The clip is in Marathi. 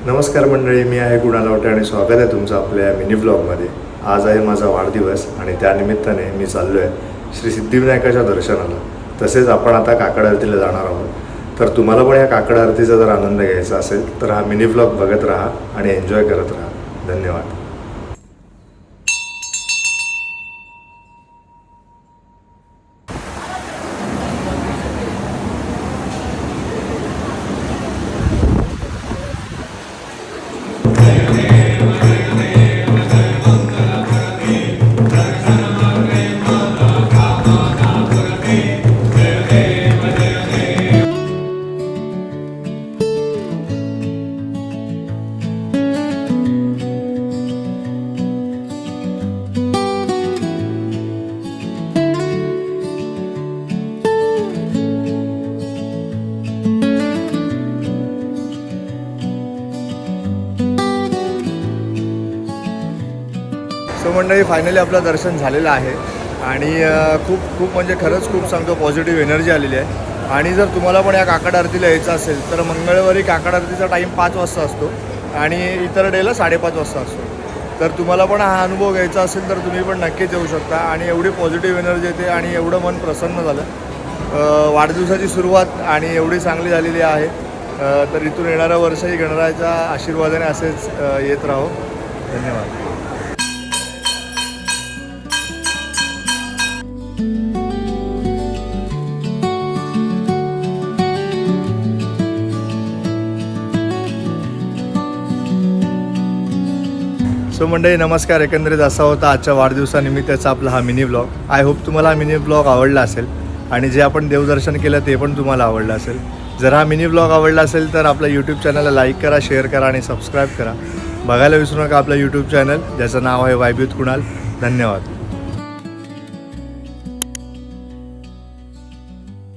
नमस्कार मंडळी, मी आहे कुणाल आवटे आणि स्वागत आहे तुमचं आपल्या मिनी व्लॉगमध्ये। आज आहे माझा वाढदिवस आणि त्यानिमित्ताने मी चाललो आहे श्री सिद्धिविनायकाच्या दर्शनाला। तसेच आपण आता काकड आरतीला जाणार आहोत। तर तुम्हाला पण या काकड आरतीचा जर आनंद घ्यायचा असेल तर हा मिनी व्लॉग बघत राहा आणि एन्जॉय करत राहा। धन्यवाद। सो मंडळी, फायनली आपलं दर्शन झालेलं आहे आणि खूप म्हणजे खरंच खूप सांगतो पॉझिटिव्ह एनर्जी आलेली आहे। आणि जर तुम्हाला पण या काकड आरतीला यायचं असेल तर मंगळवारी काकड आरतीचा टाईम 5 वाजता असतो आणि इतर डेला 5:30 वाजता असतो। तर तुम्हाला पण हा अनुभव घ्यायचा असेल तर तुम्ही पण नक्कीच येऊ शकता आणि एवढी पॉझिटिव्ह एनर्जी येते आणि एवढं मन प्रसन्न झालं। वाढदिवसाची सुरुवात आणि एवढी चांगली झालेली आहे। तर इथून येणाऱ्या वर्षही गणरायाच्या आशीर्वादाने असेच येत राहो। धन्यवाद। सो मंडळी नमस्कार, एकंदरीत असा होता आजच्या वाढदिवसानिमित्ताचा आपला हा मिनी ब्लॉग। आय होप तुम्हाला हा मिनी ब्लॉग आवडला असेल आणि जे आपण देवदर्शन केलं ते पण तुम्हाला आवडलं असेल। जर हा मिनी ब्लॉग आवडला असेल तर आपल्या यूट्यूब चॅनलला लाईक करा, शेअर करा आणि सबस्क्राईब करा। बघायला विसरू नका आपलं यूट्यूब चॅनल ज्याचं नाव आहे वाईब विथ कुणाल। धन्यवाद।